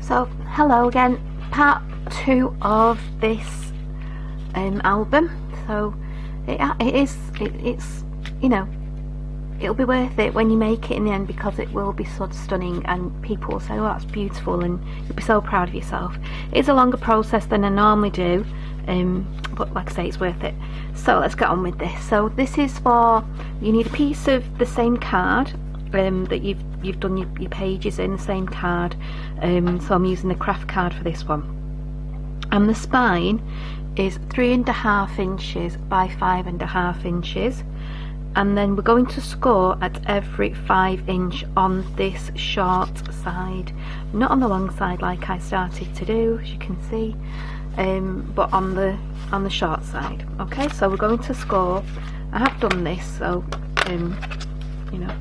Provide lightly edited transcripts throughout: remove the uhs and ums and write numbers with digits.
So hello again, part 2 of this album. So it's you know, it'll be worth it when you make it in the end, because it will be so stunning and people will say, oh, that's beautiful, and you'll be so proud of yourself. It's a longer process than I normally do, but like I say, it's worth it. So let's get on with this. So this is for, you need a piece of the same card that you've done your pages in, the same card. So I'm using the craft card for this one, and the spine is 3.5 inches by 5.5 inches, and then we're going to score at every 5 inch on this short side, not on the long side like I started to do, as you can see, but on the short side. Okay, so we're going to score. I have done this, so you know,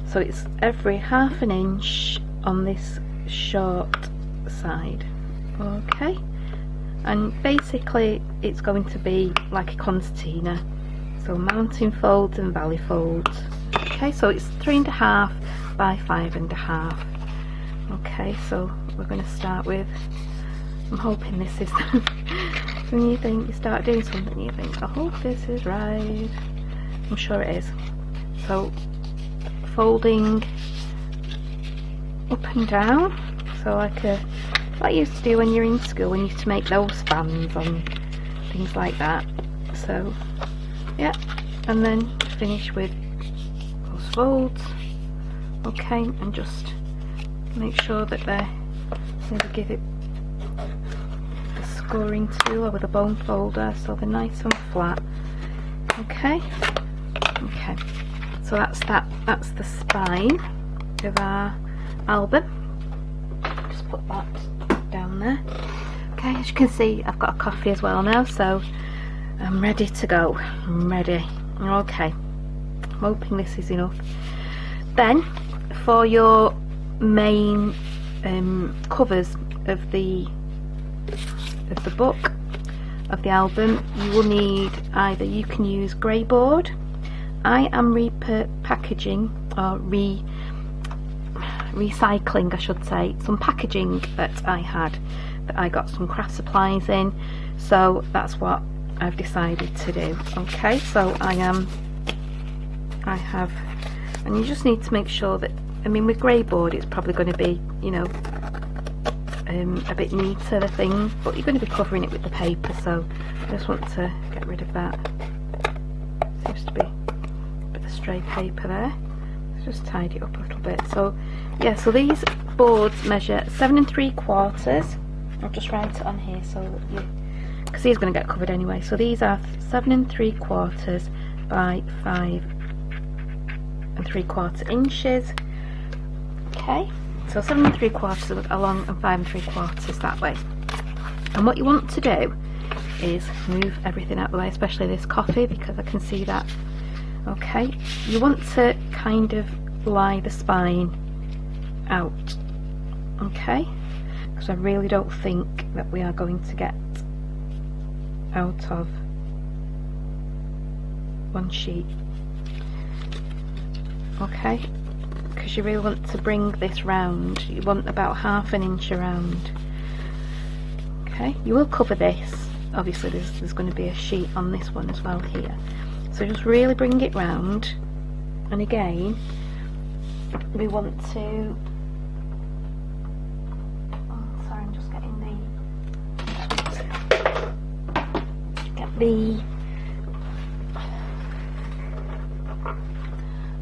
so it's every 1/2 inch on this short side. Okay, and basically it's going to be like a concertina, so mountain folds and valley folds. Okay, so it's 3.5 by 5.5. okay, so we're going to start with, I'm hoping this is when you think you start doing something, you think, I hope this is right. I'm sure it is. So folding up and down, so like what you used to do when you're in school, when you used to make those fans and things like that. So yeah, and then finish with those folds. Okay, and just make sure that they're, maybe give it a scoring tool or with a bone folder so they're nice and flat. Okay, okay, so that's the spine of our album. Just put that down there. Okay, as you can see, I've got a coffee as well now, so I'm ready to go. I'm ready. Okay, I'm hoping this is enough. Then for your main covers of the book, of the album, you will need, either you can use grey board. I am repackaging, or recycling I should say, some packaging that I had, that I got some craft supplies in, so that's what I've decided to do. Okay, so I have, and you just need to make sure that, I mean, with grey board it's probably going to be, you know, a bit neater, the thing, but you're going to be covering it with the paper, so I just want to get rid of that. Seems to be a bit of stray paper there. Let's just tidy it up a little bit. So yeah, so these boards measure 7 3/4. I'll just write it on here so that you, because these are going to get covered anyway. So these are 7 3/4 by 5 3/4 inches. Okay, so 7 3/4 along and 5 3/4 that way. And what you want to do is move everything out of the way, especially this coffee, because I can see that. Okay, you want to kind of lie the spine out. Okay, because I really don't think that we are going to get out of one sheet. Okay, because you really want to bring this round. You want about 1/2 inch around. Okay, you will cover this, obviously there's going to be a sheet on this one as well here, so just really bring it round. And again, we want to, oh sorry, I'm just getting the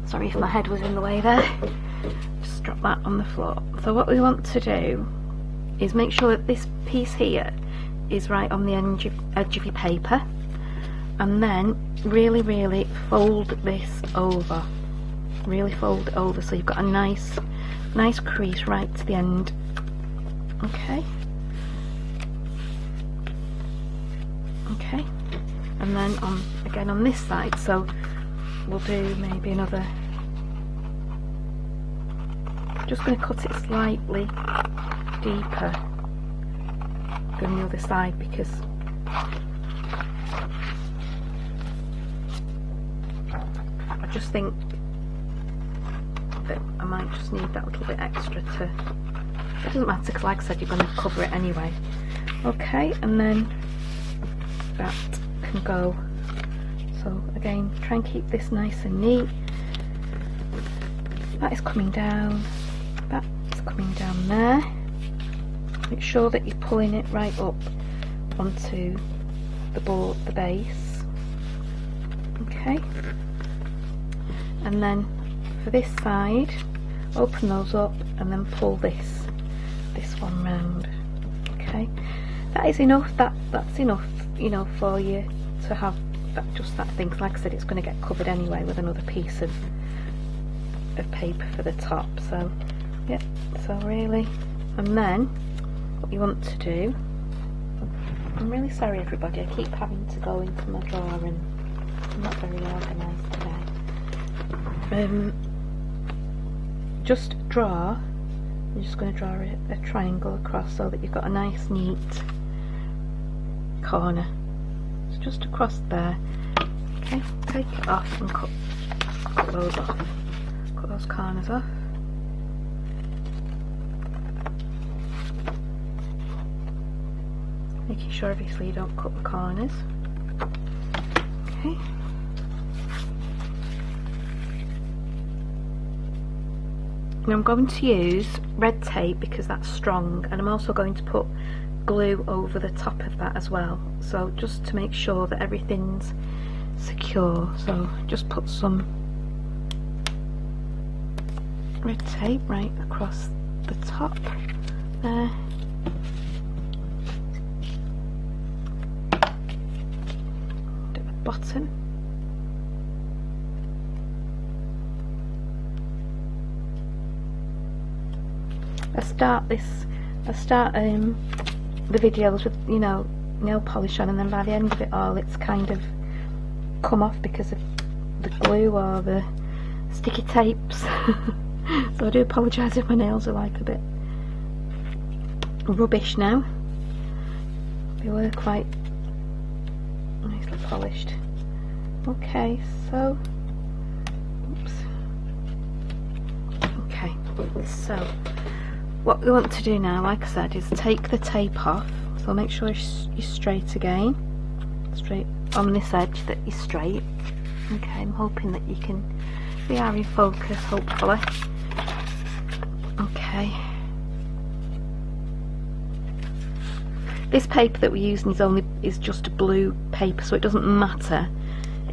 sorry if my head was in the way there, just drop that on the floor. So what we want to do is make sure that this piece here is right on the edge of your paper, and then really fold this over, really fold it over so you've got a nice crease right to the end. Okay, okay, and then again on this side, so we'll do maybe another, just going to cut it slightly deeper than the other side, because I just think that I might just need that little bit extra to It doesn't matter because, like I said, you're going to cover it anyway. Okay, and then that can go. So again, try and keep this nice and neat. That is coming down, that is coming down there. Make sure that you're pulling it right up onto the board, the base. Okay, and then for this side, open those up and then pull this one round. Okay, that is enough. That's enough, you know, for you to have that, just that thing. 'Cause like I said, it's going to get covered anyway with another piece of paper for the top. So yeah, so really, and then what you want to do, I'm really sorry everybody, I keep having to go into my drawer and I'm not very organised today. Just draw, I'm just going to draw a triangle across so that you've got a nice neat corner. So just across there. Okay, take it off and cut those off. Cut those corners off. Making sure obviously you don't cut the corners. Okay. Now I'm going to use red tape because that's strong, and I'm also going to put glue over the top of that as well, so just to make sure that everything's secure. So just put some red tape right across the top there. At the bottom. I start the videos with, you know, nail polish on, and then by the end of it all it's kind of come off because of the glue or the sticky tapes. So I do apologise if my nails are like a bit rubbish now. They were quite nicely polished. Okay, so oops. Okay, so what we want to do now, like I said, is take the tape off. So make sure you're straight again, straight on this edge, that you're straight. Okay, I'm hoping that you can, we are in focus, hopefully. Okay. This paper that we're using is just a blue paper, so it doesn't matter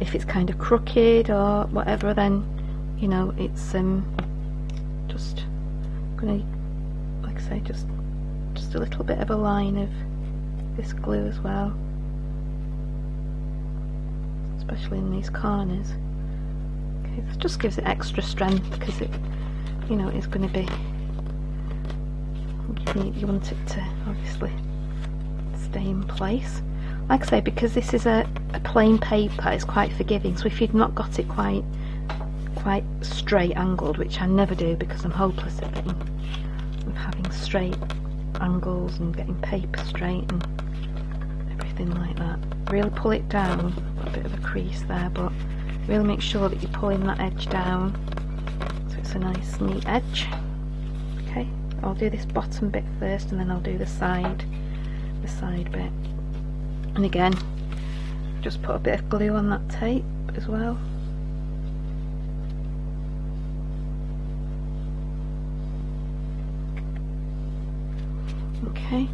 if it's kind of crooked or whatever. Then, you know, it's just gonna, like I say, just a little bit of a line of this glue as well, especially in these corners. Okay, this just gives it extra strength because it, you know, it's going to be, you want it to obviously stay in place. Like I say, because this is a plain paper, it's quite forgiving, so if you've not got it quite straight angled, which I never do because I'm hopeless at having straight angles and getting paper straight and everything like that, really pull it down. Got a bit of a crease there, but really make sure that you're pulling that edge down so it's a nice neat edge. Okay, I'll do this bottom bit first and then I'll do the side bit. And again, just put a bit of glue on that tape as well. Okay,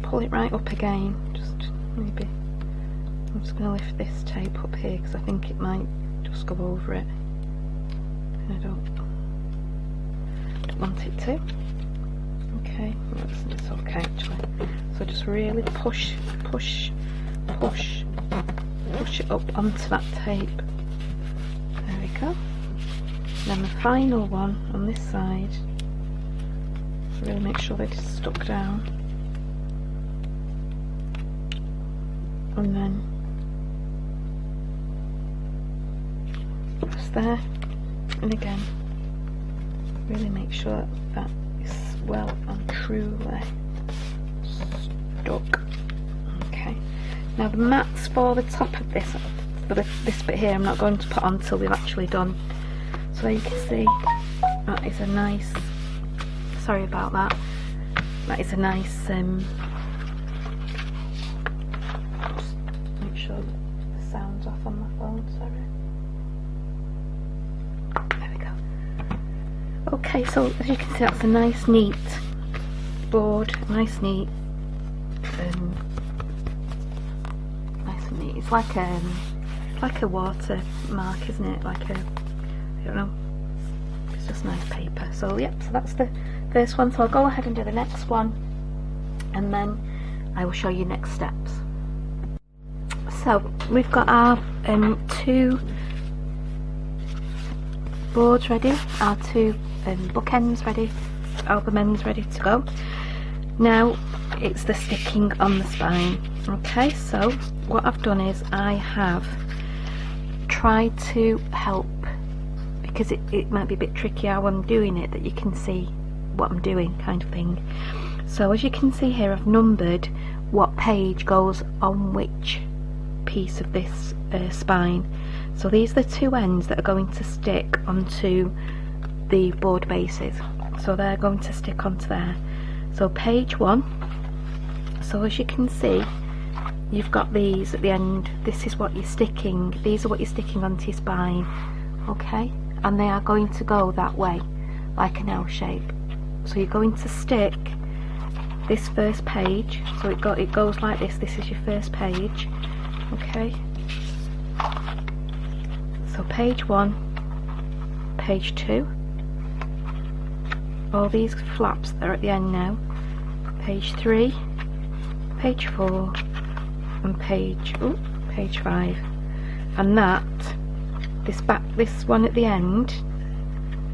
pull it right up again. Just maybe, I'm just going to lift this tape up here because I think it might just go over it, and I don't want it to. Okay, it's okay actually. So just really push it up onto that tape. There we go. And then the final one on this side, really make sure that it's stuck down, and then press there, and again really make sure that is well and truly stuck. Okay, now the mats for the top of this, for this bit here, I'm not going to put on until we've actually done. So you can see that is a nice sorry about that. That is a nice, just make sure the sound's off on my phone, sorry. There we go. Okay, so as you can see, that's a nice neat board, nice neat, nice and neat. It's like a watermark, isn't it? Like a, I don't know, it's just nice paper. So yep, so that's the first one. So I'll go ahead and do the next one, and then I will show you next steps. So we've got our two boards ready, our two bookends ready, album ends ready to go. Now it's the sticking on the spine. Okay, so what I've done is I have tried to help, because it might be a bit tricky how I'm doing it, that you can see what I'm doing, kind of thing. So as you can see here, I've numbered what page goes on which piece of this spine. So these are the two ends that are going to stick onto the board bases, so they're going to stick onto there. So page 1, so as you can see, you've got these at the end. This is what you're sticking, these are what you're sticking onto your spine, okay, and they are going to go that way, like an L shape. So you're going to stick this first page, so it goes like this. This is your first page, okay. So page 1, page 2, all these flaps that are at the end now, page 3, page 4, and page 5, and that this one at the end,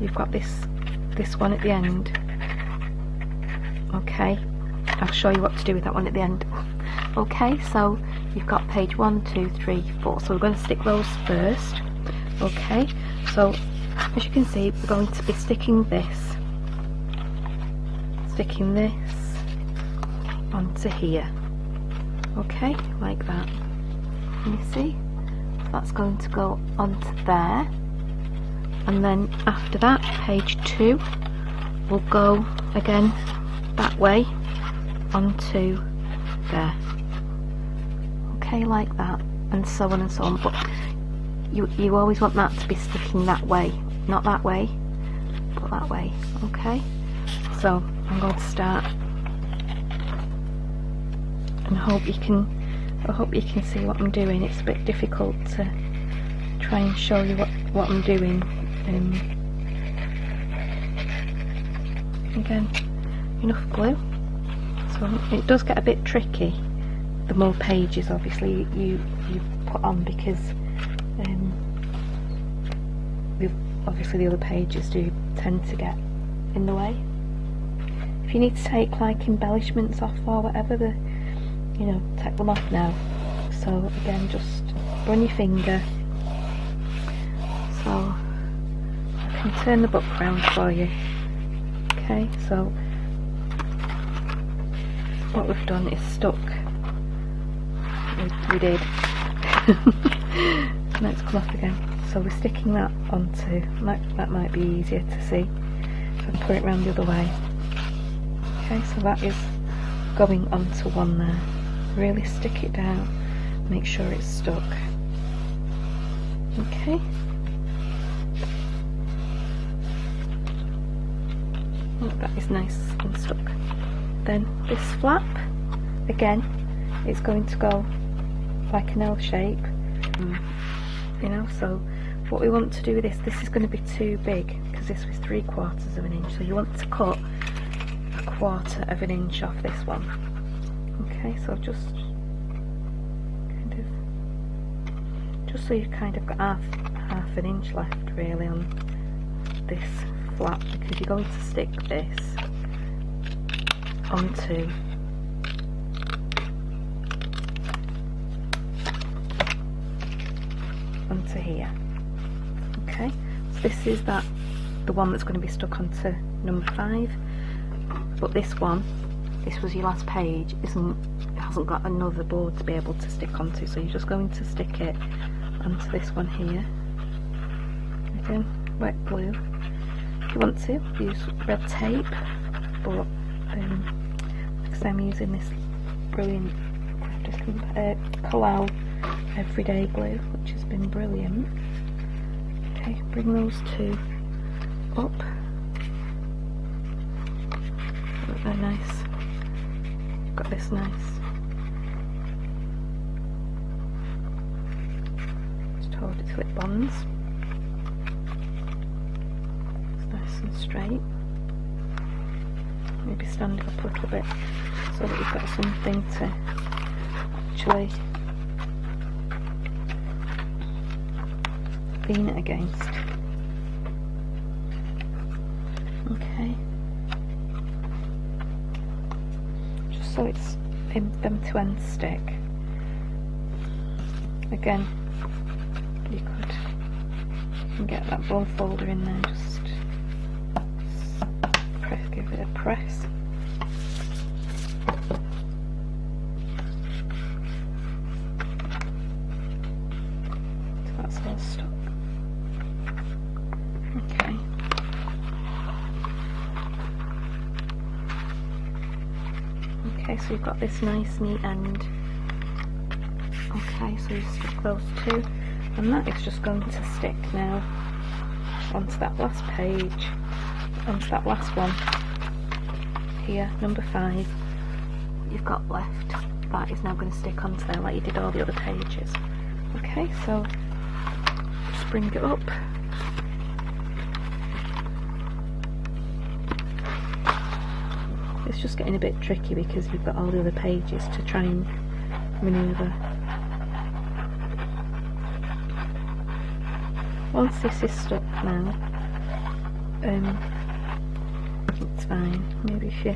you've got this one at the end, okay. I'll show you what to do with that one at the end. Okay, so you've got page 1, 2, 3, 4, so we're going to stick those first. Okay, so as you can see, we're going to be sticking this onto here, okay, like that. Can you see? So that's going to go onto there, and then after that, page 2 will go again that way onto there, okay, like that, and so on and so on. But you always want that to be sticking that way, not that way, but that way, okay. So I'm going to start, and I hope you can see what I'm doing. It's a bit difficult to try and show you what I'm doing. Again, enough glue. So it does get a bit tricky the more pages obviously you put on, because obviously the other pages do tend to get in the way. If you need to take like embellishments off or whatever, take them off now. So again, just run your finger, so I can turn the book round for you. Okay, so what we've done is stuck, we did, let's come off again. So we're sticking that onto, that might be easier to see, so I put it round the other way. Okay, so that is going onto one there. Really stick it down, make sure it's stuck. Okay. Oh, that is nice and stuck. Then this flap, again, it's going to go like an L shape, so what we want to do with this is going to be too big, because this was 3/4 of an inch, so you want to cut 1/4 of an inch off this one. Okay, so just so you've kind of got half an inch left really on this flap, because you're going to stick this onto here. Okay, so this is the one that's going to be stuck onto number 5, but this was your last page, it hasn't got another board to be able to stick onto, so you're just going to stick it onto this one here. Again, wet glue. If you want to, use red tape, but because I'm using this brilliant Kalau everyday glue, which has been brilliant. Okay, bring those two up. Look, they're nice. Got this nice. Just hold it till it bonds. It's nice and straight. Maybe stand it up a little bit so that you've got something to actually lean it against. Okay. Just so it's in them two ends stick. Again, you can get that bone folder in there, just give it a press. So that's all stuck. Okay. Okay, so you've got this nice neat end. Okay, so you stick those two, and that is just going to stick now onto that last page, onto that last one here, number 5 you've got left. That is now going to stick onto there like you did all the other pages. Okay, so just bring it up. It's just getting a bit tricky because you've got all the other pages to try and manoeuvre. Once this is stuck now, it's fine. Maybe if you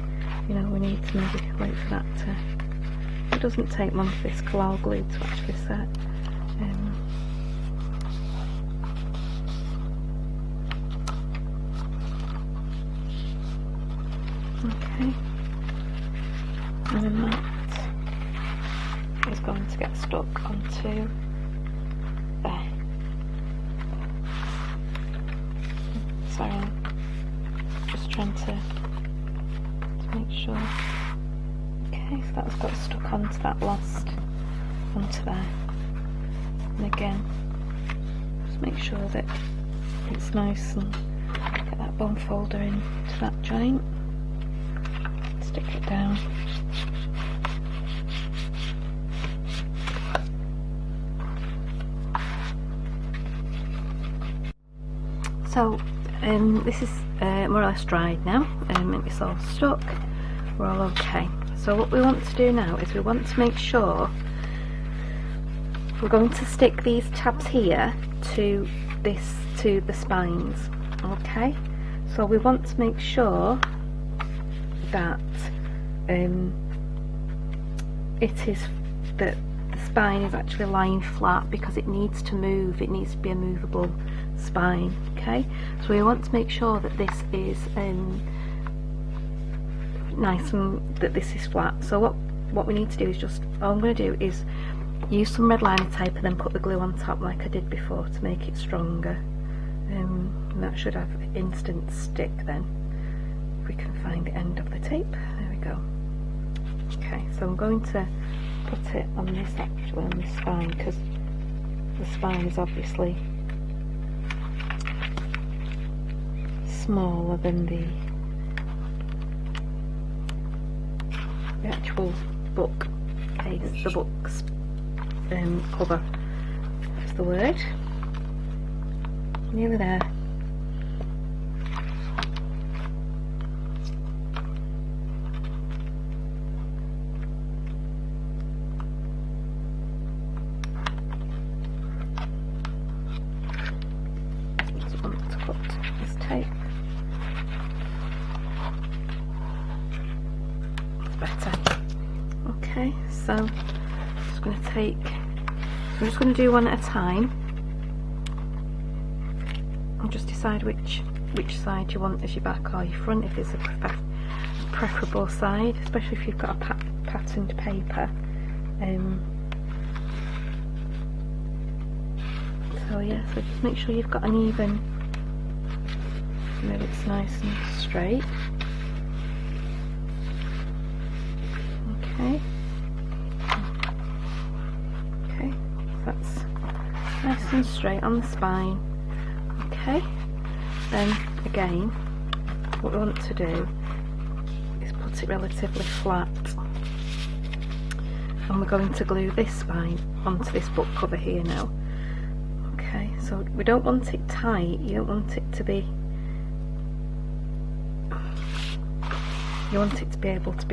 know, we need to maybe wait for that to. It doesn't take long for this Kalau glue to actually set. Okay, and then that is going to get stuck onto there. Sorry, I'm just trying to make sure. Okay, so that's got stuck onto that last, onto there. And again, just make sure that it's nice and get that bone folder into that joint. Stick it down. So this is more or less dried now, it's all stuck, we're all okay. So what we want to do now is we want to make sure we're going to stick these tabs here to the spines. Okay, so we want to make sure that it is that the spine is actually lying flat, because it needs to move, it needs to be a movable spine. Okay, so we want to make sure that this is nice and that this is flat. So what we need to do is just, all I'm going to do is use some red liner tape and then put the glue on top like I did before to make it stronger, and that should have instant stick then, if we can find the end of the tape. There we go. Okay, so I'm going to put it on this, actually on the spine, because the spine is obviously smaller than the actual book case, the book's cover is the word. Nearly there. Just want to put this tape. It's better. Okay, so I'm just going to take, I'm just going to do one at a time and just decide which side you want as your back or your front, if it's a preferable side, especially if you've got a patterned paper. So yeah, so just make sure you've got an even, that it's nice and straight. Okay. Okay, that's nice and straight on the spine. Okay, then again, what we want to do is put it relatively flat, and we're going to glue this spine onto this book cover here now. Okay, so we don't want it tight, you don't want it to be, you want it to be able to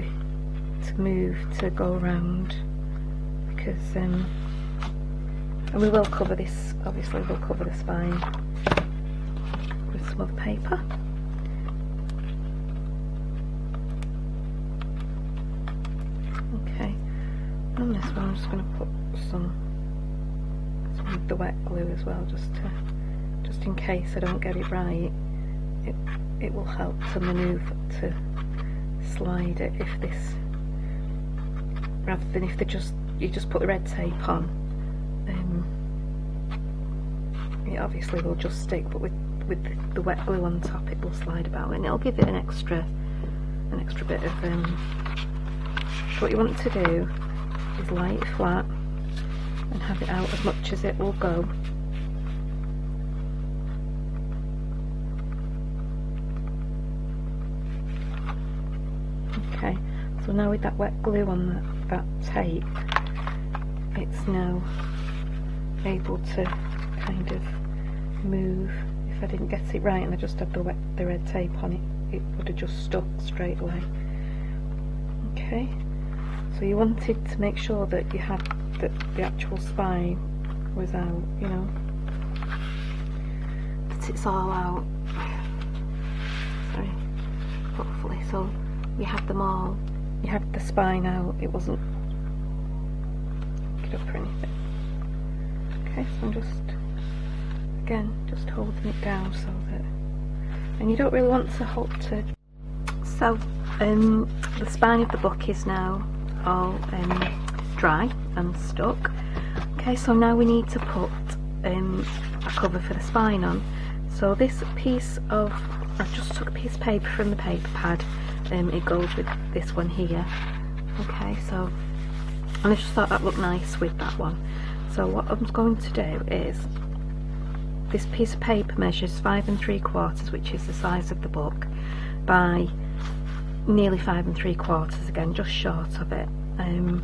move, to go around, because and we will cover this, obviously we'll cover the spine with some other paper. Okay, on this one I'm just going to put some of the wet glue as well, just in case I don't get it right. It will help to manoeuvre, to slide it, if this, rather than if you just put the red tape on, it obviously will just stick, but with the wet glue on top it will slide about, and it'll give it an extra bit of so what you want to do is lie it flat and have it out as much as it will go. Okay, so now with that wet glue on that tape, it's now able to kind of move. If I didn't get it right and I just had the red tape on it, it would have just stuck straight away. Okay, so you wanted to make sure that you had that the actual spine was out, you know, that it's all out. Sorry, hopefully. So you had them all, you had the spine out, it wasn't get up or anything. Okay, so I'm just holding it down so that, and you don't really want to hold to. So the spine of the book is now all dry and stuck. Okay, so now we need to put a cover for the spine on. So this piece of, I just took a piece of paper from the paper pad, it goes with this one here. Okay, so, and I just thought that looked nice with that one. So what I'm going to do is, this piece of paper measures 5 3/4, which is the size of the book, by nearly 5 3/4, again just short of it, and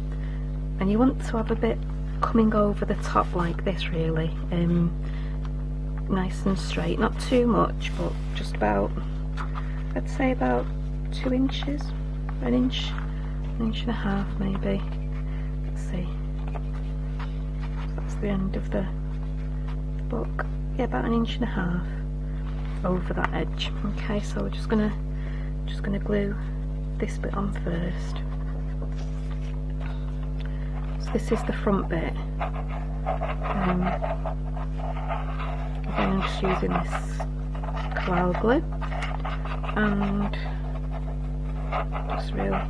you want to have a bit coming over the top like this, really, nice and straight, not too much, but just about, I'd say about 2 inches, an inch and a half maybe. Let's see, that's the end of the book. Yeah, about 1.5 inches over that edge. Okay, so we're just gonna glue this bit on first. So this is the front bit. Again, I'm just using this cloud glue, and just really,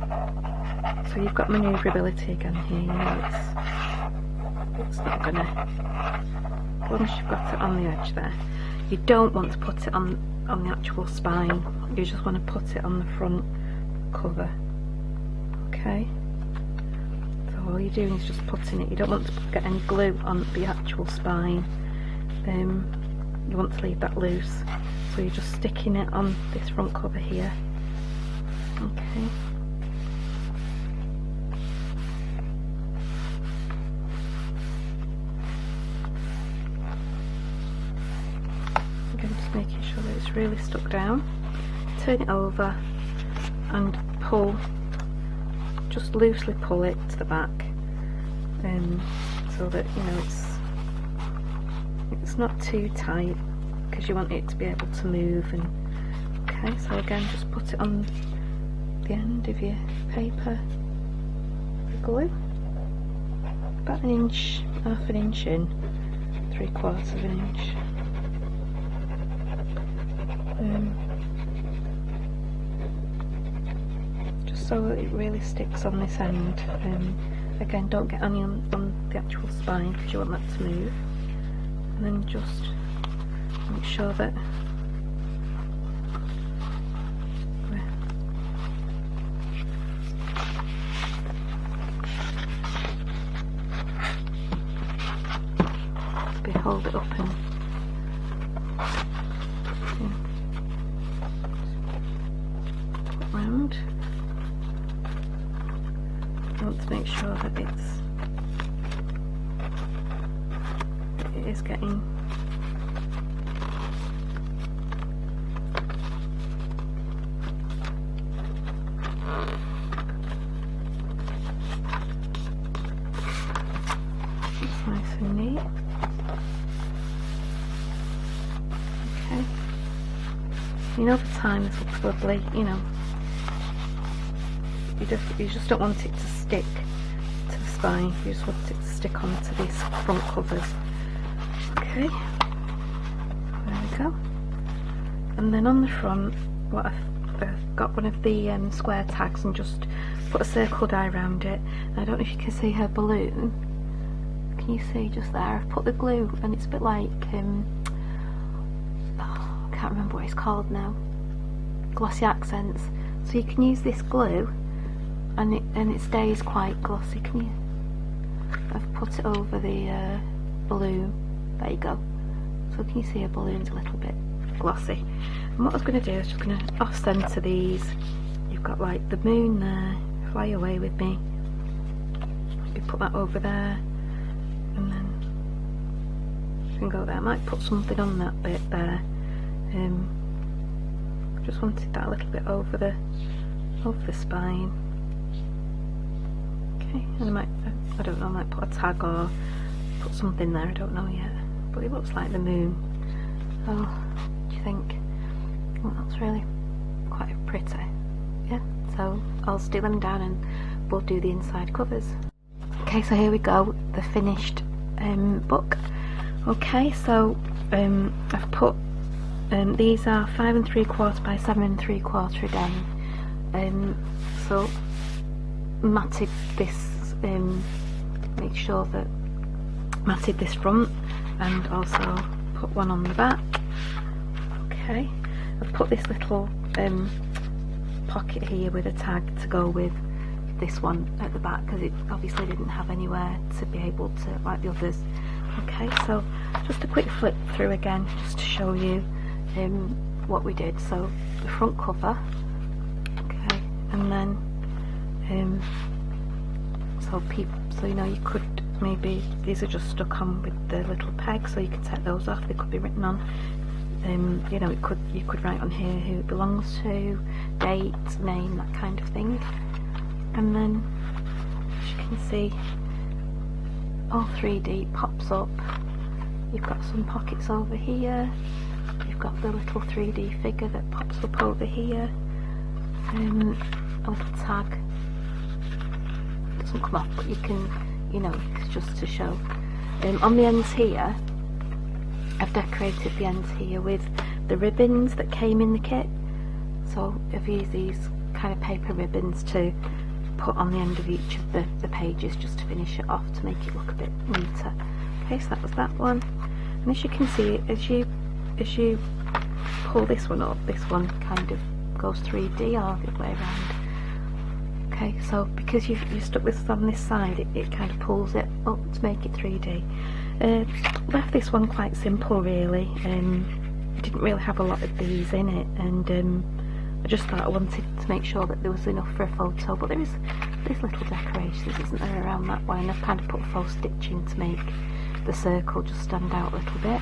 so you've got manoeuvrability again here. You know, it's not gonna, as long as you've got it on the edge there. You don't want to put it on the actual spine, you just want to put it on the front cover. Okay, so all you're doing is just putting it, you don't want to get any glue on the actual spine, you want to leave that loose, so you're just sticking it on this front cover here. Okay, again, just making sure that it's really stuck down. Turn it over and pull, just loosely pull it to the back, so that, you know, it's not too tight, because you want it to be able to move. And okay, so again, just put it on the end of your paper, the glue, about 1 inch, half an inch in, 3/4 of an inch. Just so that it really sticks on this end. Again, don't get any on the actual spine, because you want that to move. And then just make sure that Round. I want to make sure that it is getting it's nice and neat. Okay. Over time this will probably, you just don't want it to stick to the spine, you just want it to stick onto these front covers. Okay, there we go. And then on the front, what I've got one of the square tags and just put a circle die around it. I don't know if you can see her balloon. Can you see just there? I've put the glue, and it's a bit like I can't remember what it's called now. Glossy accents. So you can use this glue, and it stays quite glossy. Can you? I've put it over the balloon. There you go. So can you see her balloon's a little bit glossy? And what I was going to do is just going to off centre these. You've got like the moon there. Fly away with me. You put that over there, and then you can go there. I might put something on that bit there. Just wanted that a little bit over the spine. Okay, and I don't know, I might put a tag or put something there, I don't know yet. But it looks like the moon. Oh, what do you think? Well, that's really quite pretty. Yeah, so I'll stick them down and we'll do the inside covers. Okay, so here we go, the finished book. Okay, so I've put these are 5 3/4 by 7 3/4 again. So matted this, make sure that matted this front, and also put one on the back. Okay, I've put this little pocket here with a tag to go with this one at the back, because it obviously didn't have anywhere to be able to, like the others. Okay, so just a quick flip through again, just to show you what we did. So the front cover, okay, and then so you could maybe, these are just stuck on with the little pegs, so you can take those off. They could be written on. You could write on here who it belongs to, date, name, that kind of thing. And then, as you can see, all 3D pops up. You've got some pockets over here. You've got the little 3D figure that pops up over here. A little tag. It doesn't come off, but you can, it's just to show. On the ends here, I've decorated the ends here with the ribbons that came in the kit. So I've used these kind of paper ribbons to put on the end of each of the pages, just to finish it off, to make it look a bit neater. Okay, so that was that one. And as you can see, as you pull this one up, this one kind of goes 3D all the way around. Okay, so because you stuck this on this side, it kind of pulls it up to make it 3D. Left this one quite simple really. I didn't really have a lot of these in it, and I just thought I wanted to make sure that there was enough for a photo, but there's little decorations, isn't there, around that one, and I've kind of put faux stitching to make the circle just stand out a little bit.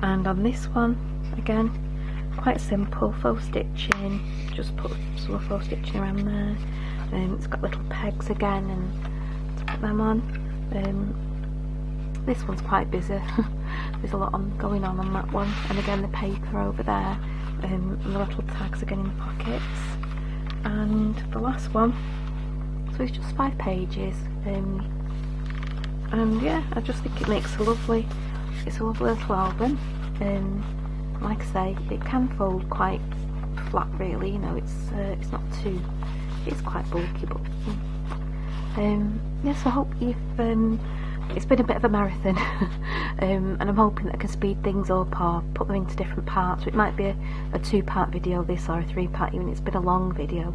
And on this one, again, quite simple, faux stitching, just put some faux stitching around there. It's got little pegs again, and to put them on. This one's quite busy. There's a lot going on that one, and again the paper over there, and the little tags again in the pockets. And the last one, so it's just 5 pages, and yeah, I just think it makes it's a lovely little album. Like I say, it can fold quite flat really, it's not too, it's quite bulky, but yes, I hope you've it's been a bit of a marathon. And I'm hoping that I can speed things up or put them into different parts. So it might be a 2-part video this, or a 3-part even. It's been a long video,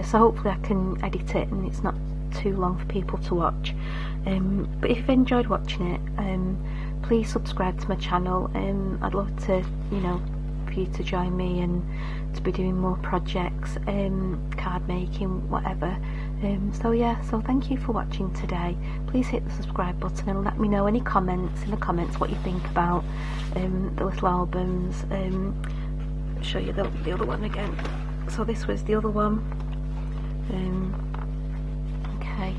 so hopefully I can edit it and it's not too long for people to watch. But if you've enjoyed watching it, please subscribe to my channel. I'd love to, you know, for you to join me and to be doing more projects, card making, whatever. So yeah, so thank you for watching today. Please hit the subscribe button and let me know any comments in the comments what you think about the little albums. I'll show you the other one again. So this was the other one. Okay,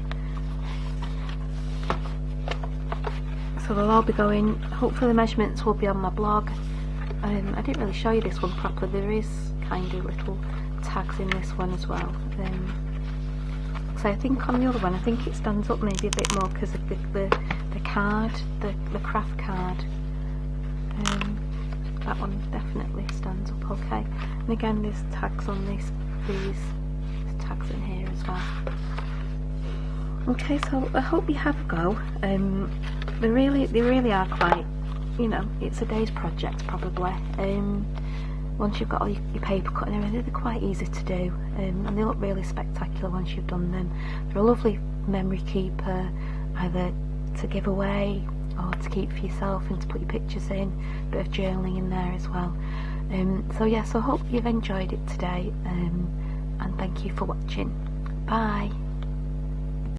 so they'll all be going, hopefully the measurements will be on my blog. I didn't really show you this one properly. There is kind of little tags in this one as well. So I think on the other one, I think it stands up maybe a bit more because of the card, the craft card. That one definitely stands up okay. And again, there's tags on these tags in here as well. Okay, so I hope you have a go. They really are quite, you know, it's a day's project probably. Once you've got all your paper cut and everything, they're quite easy to do, and they look really spectacular once you've done them. They're a lovely memory keeper, either to give away or to keep for yourself and to put your pictures in, a bit of journaling in there as well. So yeah, so I hope you've enjoyed it today, and thank you for watching. Bye.